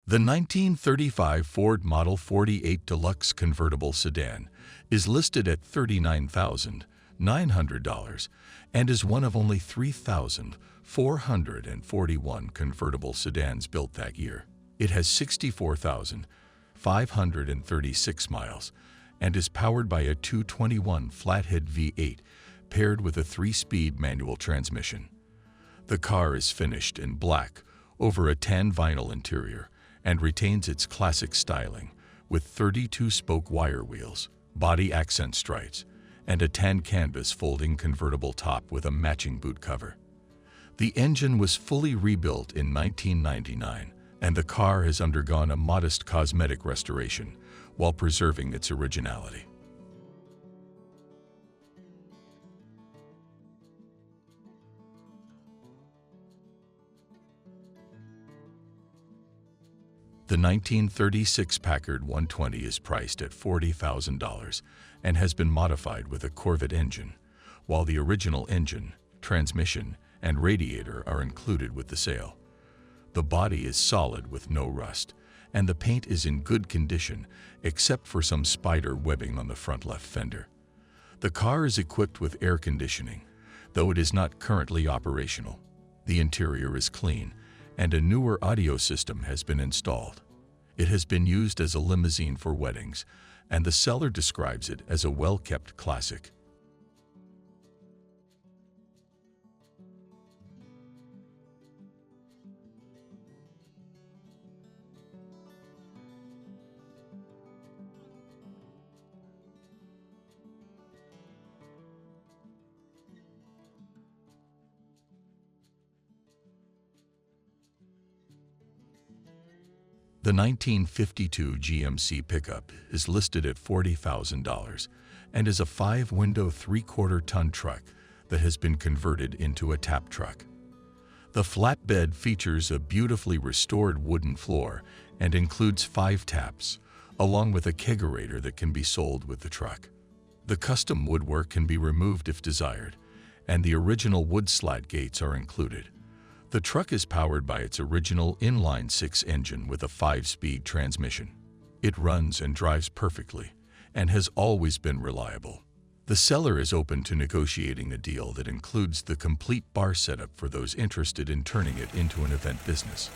The 1935 Ford Model 48 Deluxe convertible sedan is listed at $39,900 and is one of only 3,441 convertible sedans built that year. It has 64,536 miles and is powered by a 221 flathead V8 paired with a 3-speed manual transmission. The car is finished in black over a tan vinyl interior and retains its classic styling with 32-spoke wire wheels, body accent stripes, and a tan canvas folding convertible top with a matching boot cover. The engine was fully rebuilt in 1999, and the car has undergone a modest cosmetic restoration while preserving its originality. The 1936 Packard 120 is priced at $40,000 and has been modified with a Corvette engine, while the original engine, transmission, and radiator are included with the sale. The body is solid with no rust, and the paint is in good condition except for some spider webbing on the front left fender. The car is equipped with air conditioning, though it is not currently operational. The interior is clean, and a newer audio system has been installed. It has been used as a limousine for weddings, and the seller describes it as a well-kept classic. The 1952 GMC Pickup is listed at $40,000 and is a 5-window 3/4-ton truck that has been converted into a tap truck. The flatbed features a beautifully restored wooden floor and includes 5 taps, along with a kegerator that can be sold with the truck. The custom woodwork can be removed if desired, and the original wood slide gates are included. The truck is powered by its original inline-6 engine with a 5-speed transmission. It runs and drives perfectly and has always been reliable. The seller is open to negotiating a deal that includes the complete bar setup for those interested in turning it into an event business.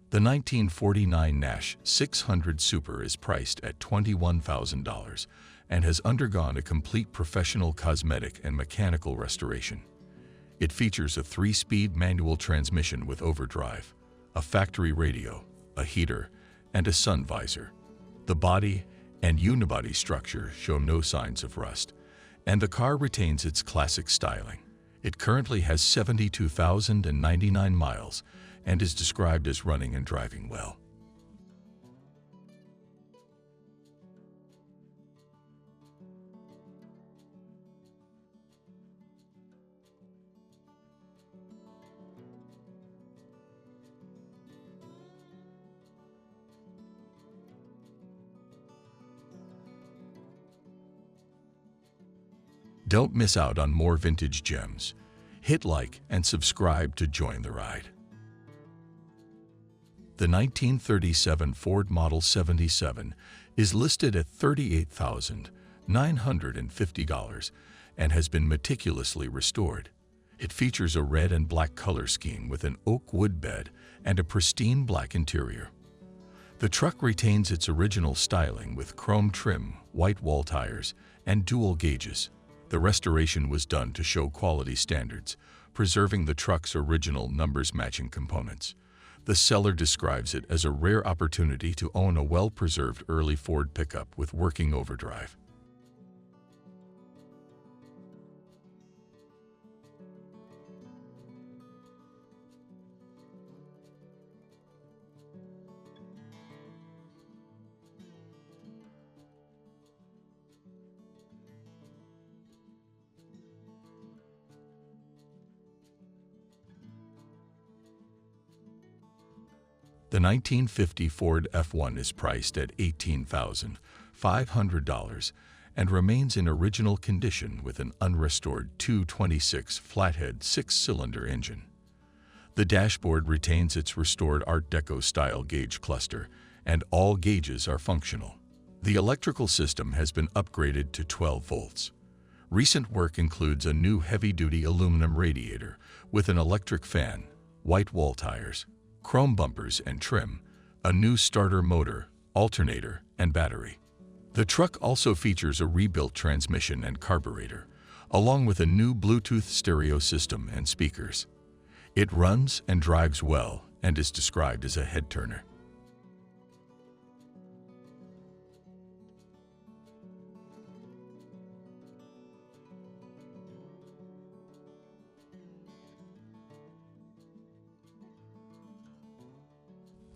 The 1949 Nash 600 Super is priced at $21,000 and has undergone a complete professional cosmetic and mechanical restoration. It features a 3-speed manual transmission with overdrive, a factory radio, a heater, and a sun visor. The body and unibody structure show no signs of rust, and the car retains its classic styling. It currently has 72,099 miles and is described as running and driving well. Don't miss out on more vintage gems. Hit like and subscribe to join the ride. The 1937 Ford Model 77 is listed at $38,950 and has been meticulously restored. It features a red and black color scheme with an oak wood bed and a pristine black interior. The truck retains its original styling with chrome trim, white wall tires, and dual gauges. The restoration was done to show quality standards, preserving the truck's original numbers-matching components. The seller describes it as a rare opportunity to own a well-preserved early Ford pickup with working overdrive. The 1950 Ford F1 is priced at $18,500 and remains in original condition with an unrestored 226 flathead six-cylinder engine. The dashboard retains its restored Art Deco-style gauge cluster, and all gauges are functional. The electrical system has been upgraded to 12 volts. Recent work includes a new heavy-duty aluminum radiator with an electric fan, white wall tires, chrome bumpers and trim, a new starter motor, alternator, and battery. The truck also features a rebuilt transmission and carburetor, along with a new Bluetooth stereo system and speakers. It runs and drives well and is described as a head-turner.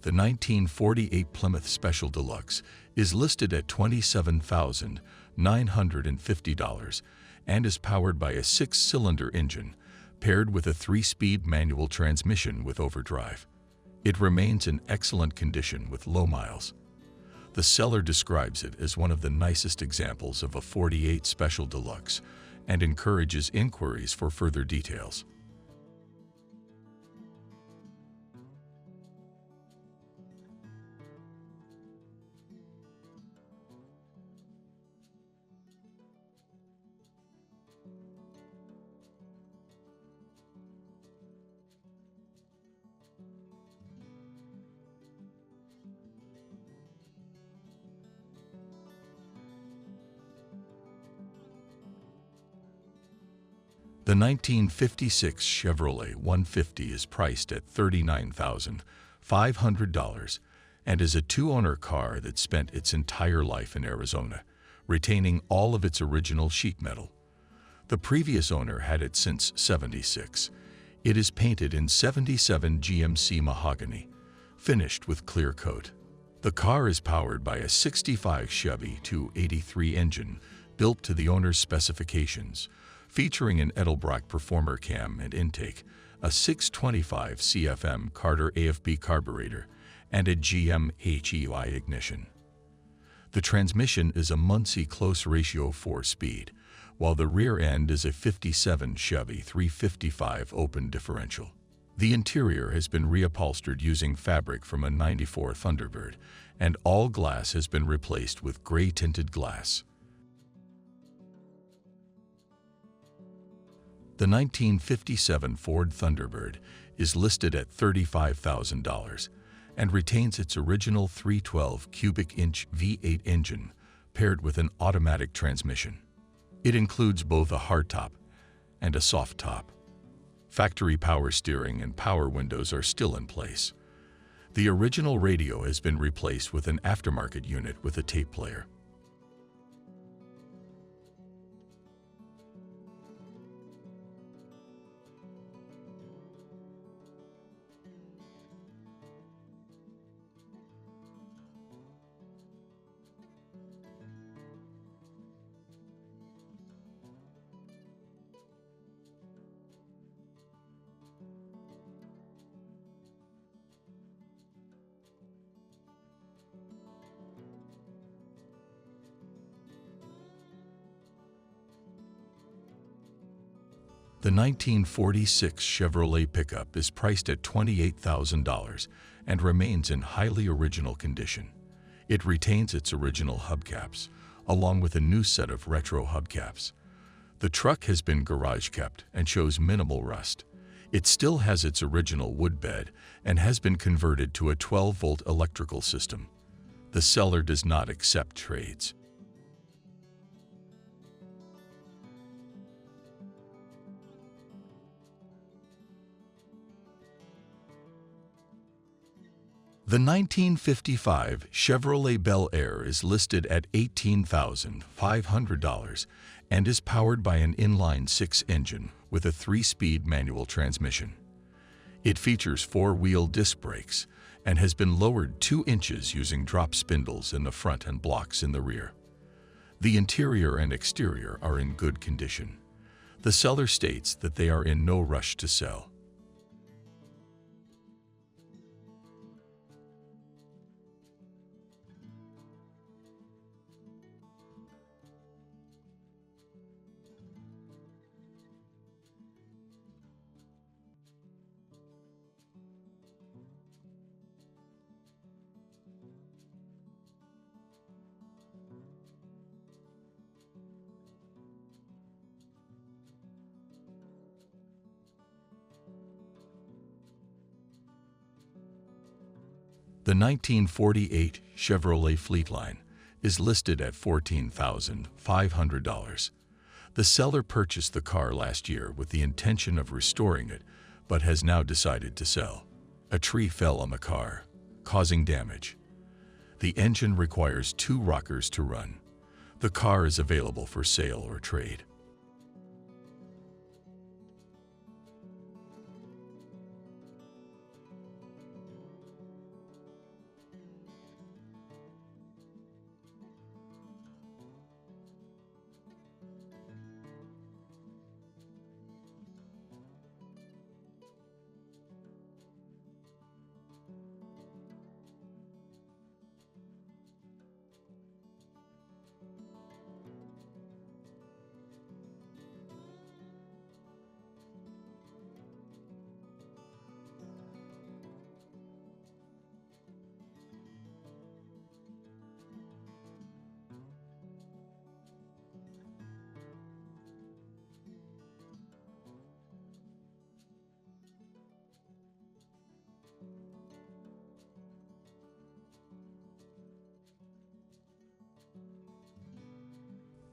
The 1948 Plymouth Special Deluxe is listed at $27,950 and is powered by a six-cylinder engine paired with a 3-speed manual transmission with overdrive. It remains in excellent condition with low miles. The seller describes it as one of the nicest examples of a 48 Special Deluxe and encourages inquiries for further details. The 1956 Chevrolet 150 is priced at $39,500 and is a two-owner car that spent its entire life in Arizona, retaining all of its original sheet metal. The previous owner had it since '76. It is painted in '77 GMC mahogany, finished with clear coat. The car is powered by a '65 Chevy 283 engine built to the owner's specifications, featuring an Edelbrock Performer cam and intake, a 625 CFM Carter AFB carburetor, and a GM HEI ignition. The transmission is a Muncie close ratio 4-speed, while the rear end is a '57 Chevy 355 open differential. The interior has been reupholstered using fabric from a '94 Thunderbird, and all glass has been replaced with gray-tinted glass. The 1957 Ford Thunderbird is listed at $35,000 and retains its original 312 cubic inch V8 engine paired with an automatic transmission. It includes both a hardtop and a soft top. Factory power steering and power windows are still in place. The original radio has been replaced with an aftermarket unit with a tape player. The 1946 Chevrolet Pickup is priced at $28,000 and remains in highly original condition. It retains its original hubcaps, along with a new set of retro hubcaps. The truck has been garage kept and shows minimal rust. It still has its original wood bed and has been converted to a 12-volt electrical system. The seller does not accept trades. The 1955 Chevrolet Bel Air is listed at $18,500 and is powered by an inline-six engine with a 3-speed manual transmission. It features 4-wheel disc brakes and has been lowered 2 inches using drop spindles in the front and blocks in the rear. The interior and exterior are in good condition. The seller states that they are in no rush to sell. The 1948 Chevrolet Fleetline is listed at $14,500. The seller purchased the car last year with the intention of restoring it, but has now decided to sell. A tree fell on the car, causing damage. The engine requires 2 rockers to run. The car is available for sale or trade.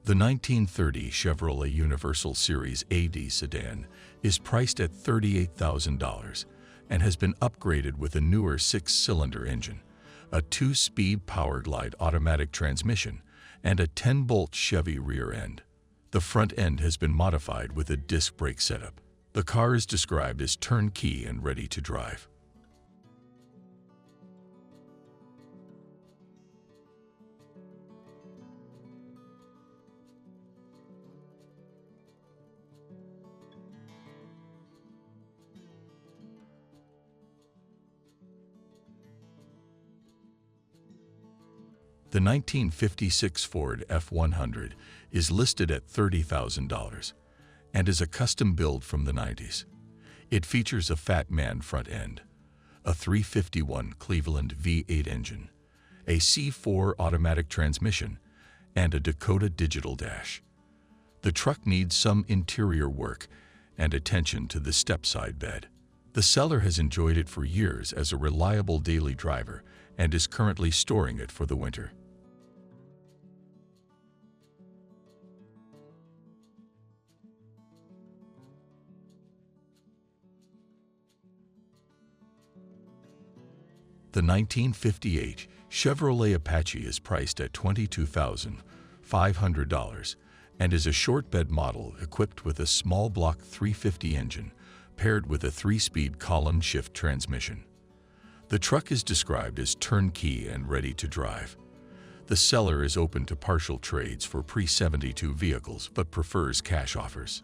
The 1930 Chevrolet Universal Series AD sedan is priced at $38,000 and has been upgraded with a newer 6-cylinder engine, a 2-speed power-glide automatic transmission, and a 10-bolt Chevy rear end. The front end has been modified with a disc brake setup. The car is described as turnkey and ready to drive. The 1956 Ford F100 is listed at $30,000 and is a custom build from the 90s. It features a Fat Man front end, a 351 Cleveland V8 engine, a C4 automatic transmission, and a Dakota digital dash. The truck needs some interior work and attention to the step-side bed. The seller has enjoyed it for years as a reliable daily driver and is currently storing it for the winter. The 1958 Chevrolet Apache is priced at $22,500 and is a short bed model equipped with a small block 350 engine paired with a 3-speed column shift transmission. The truck is described as turnkey and ready to drive. The seller is open to partial trades for pre-72 vehicles but prefers cash offers.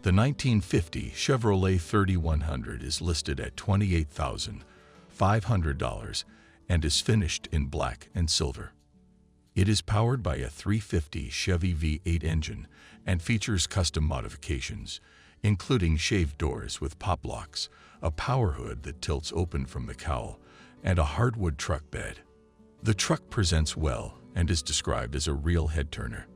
The 1950 Chevrolet 3100 is listed at $28,500 and is finished in black and silver. It is powered by a 350 Chevy V8 engine and features custom modifications, including shaved doors with pop locks, a power hood that tilts open from the cowl, and a hardwood truck bed. The truck presents well and is described as a real head-turner.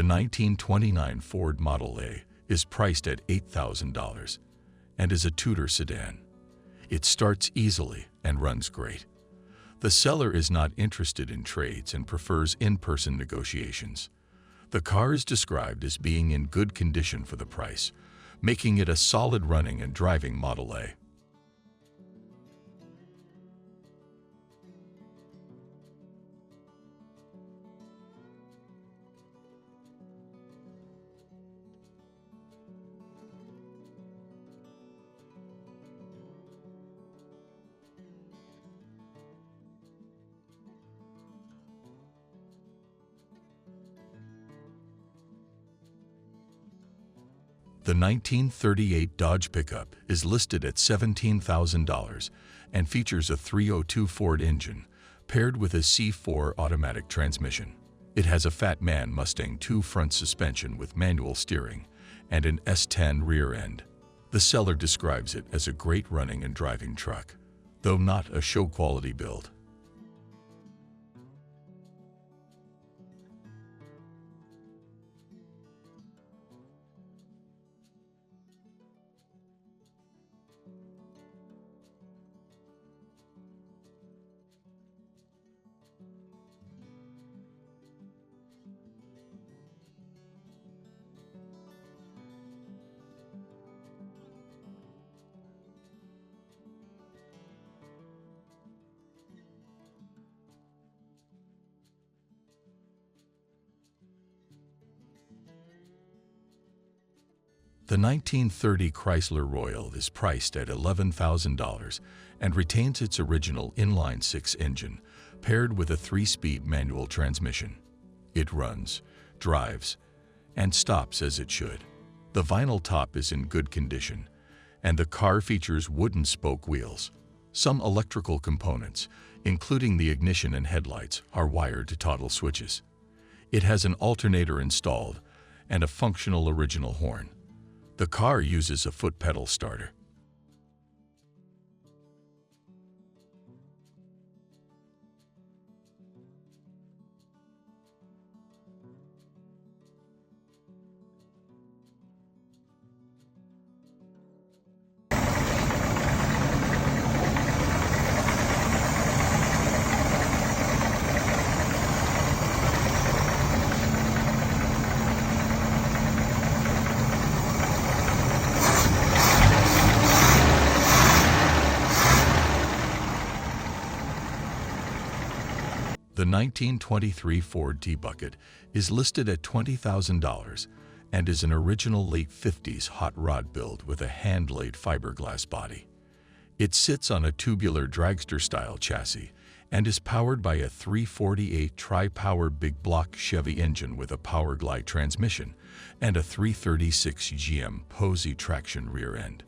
The 1929 Ford Model A is priced at $8,000 and is a Tudor sedan. It starts easily and runs great. The seller is not interested in trades and prefers in-person negotiations. The car is described as being in good condition for the price, making it a solid running and driving Model A. The 1938 Dodge Pickup is listed at $17,000 and features a 302 Ford engine paired with a C4 automatic transmission. It has a Fat Man Mustang II front suspension with manual steering and an S10 rear end. The seller describes it as a great running and driving truck, though not a show-quality build. The 1930 Chrysler Royal is priced at $11,000 and retains its original inline-six engine, paired with a 3-speed manual transmission. It runs, drives, and stops as it should. The vinyl top is in good condition, and the car features wooden spoke wheels. Some electrical components, including the ignition and headlights, are wired to toggle switches. It has an alternator installed and a functional original horn. The car uses a foot pedal starter. The 1923 Ford T-Bucket is listed at $20,000 and is an original late 50s hot rod build with a hand-laid fiberglass body. It sits on a tubular dragster-style chassis and is powered by a 348 tri-power big block Chevy engine with a Power Glide transmission and a 336 GM Posey traction rear end.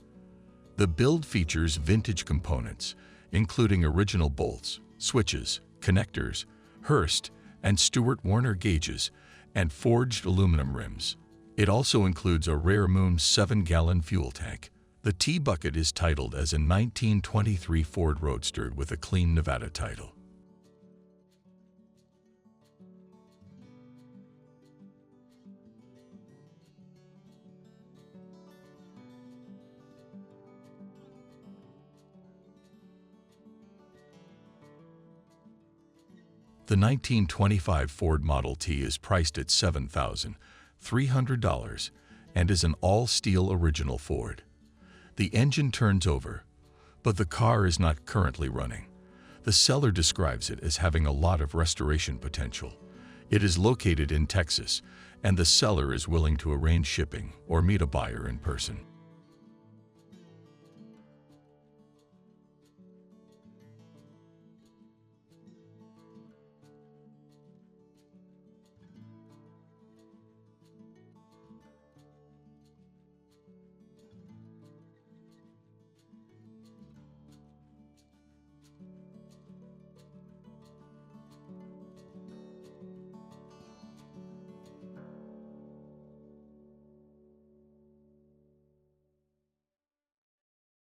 The build features vintage components, including original bolts, switches, connectors, Hurst and Stewart Warner gauges, and forged aluminum rims. It also includes a rare moon 7-gallon fuel tank. The T-Bucket is titled as a 1923 Ford Roadster with a clean Nevada title. The 1925 Ford Model T is priced at $7,300 and is an all-steel original Ford. The engine turns over, but the car is not currently running. The seller describes it as having a lot of restoration potential. It is located in Texas, and the seller is willing to arrange shipping or meet a buyer in person.